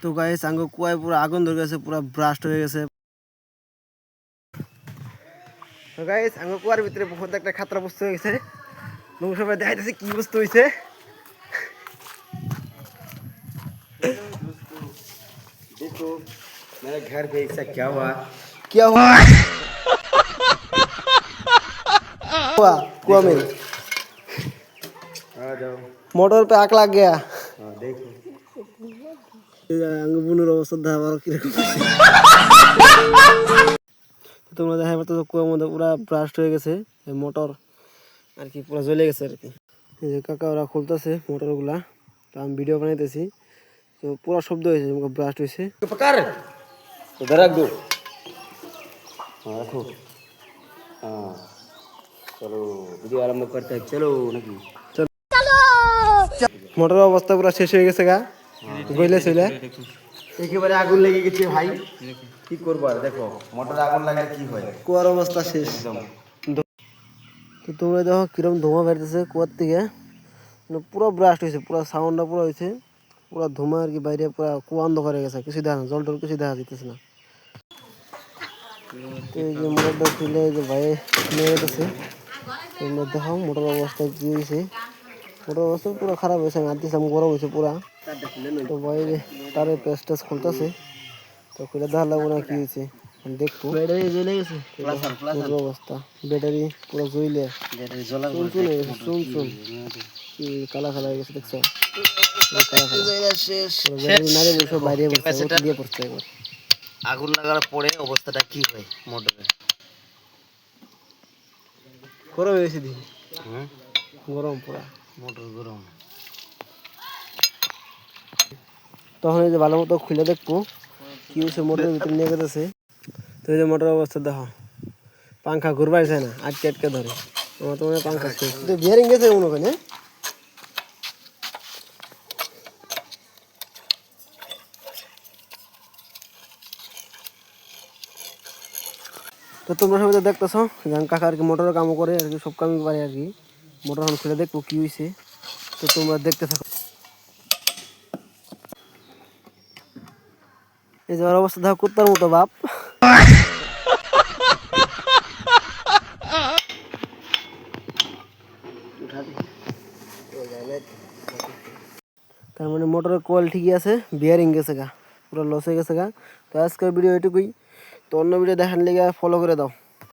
তো গাইস আঙ্গ কুয়ায় পুরো আগুন ধরে গেছে, পুরো ব্রাস্ট হয়ে গেছে। তো গাইস আঙ্গ কুয়ার ভিতরে বহুত একটা খাতরা বস্তু হয়ে গেছে। লোক সবাই দেখাইতেছে কি বস্তু হয়েছে। देखो मेरे घर पे ऐसा क्या हुआ क्या हुआ? कुआ में आ जाओ। मोटर पे आग लग गया। हाँ देखो আঙ্গ বুনুর অবস্থা দেখা কিরকম। তোমরা দেখা পাচ্ছ কুয়ার মধ্যে পুরো ব্রাস্ট হয়ে গেছে, মোটর আর কি পুরো জ্বলে গেছে আর কি। এই যে কাকা ওরা খুলতেছে মোটরগুলা, তো আমি ভিডিও বানাইতেছি। তো পুরো শব্দ হয়েছে, ব্রাস্ট হয়েছে। पकड़ उधर रख दो। हाँ रखो। हाँ चलो वीडियो आरंभ करते हैं। चलो नकी মোটরের অবস্থা পুরো শেষ হয়ে গেছে গা, গইলে চলে একেবারে আগুন লেগে গেছে ভাই। কি করবো আর দেখো মোটরে আগুন লাগলে কি হয় কুয়ার অবস্থা শেষ একদম। তো তোমরা দেখো কিরকম ধোঁয়া বেরতেছে কুয়ার থেকে, পুরো ব্রাস্ট হয়েছে, পুরো সাউন্ডটা পুরো হয়েছে, পুরো ধোঁয়া আর কি বাইরে, পুরো কুয়া অন্ধকার হয়ে গেছে, কিছু দেখা না, জল টল কিছু দেখা যেতেছে না। তো এই যে মোটরটা খুলে এই যে ভাই নিয়ে যেতেছে, তোমরা দেখো মোটর অবস্থা কি হয়েছে। মোটর অবস্থা পুরো খারাপ হয়েছে, আমি দিয়েছিলাম গরম হয়েছে পুরা। তো ভাই তার পেস্ট টেস্ট খুলতেছে, তো খুলে দেখা লাগবো না কি হয়েছে, দেখবো। ব্যাটারি জ্বলে গেছে পুরো অবস্থা, ব্যাটারি পুরো জ্বলে চুন চুন হয়ে গেছে, চুন চুন কি কালা কালা হয়ে গেছে, দেখছো ব্যাটারি নারে বসে বাইরে পড়ছে, দিয়ে পড়ছে একবার। আগুন লাগার পরে অবস্থাটা কি হয় মোটরে? গরম হয়ে গেছে দিদি, হুম গরম পুরা মোটর গরম। তখন এই যে ভালো মতো খুলে দেখবো কি হয়েছে, মোটরের ভিতরে নিয়ে গেছে। তো এই যে মোটর অবস্থা দেখো, পাংখা ঘুরবার চায় না, আটকে আটকে ধরে। আমার তো মনে হয় পাংখা শেষ, বিয়ারিং গেছে মনে ওখানে। তো তোমরা সবাই তো দেখতেছো কাকা আর কি মোটরের কামও করে আর কি, সব কামই পারে আর কি। মোটর এখন খুলে দেখবো কি হয়েছে, তো তোমরা দেখতে থাকো। এই যে ওর অবস্থা দেখো, কুত্তার মতো বাপ। তার মানে মোটরের কোয়াল ঠিকই আছে, বিয়ারিং গেছে গা, পুরো লস হয়ে গেছে গা। তো আজকের ভিডিও এটুকুই। তো অন্য ভিডিও দেখার লেগে ফলো করে দাও।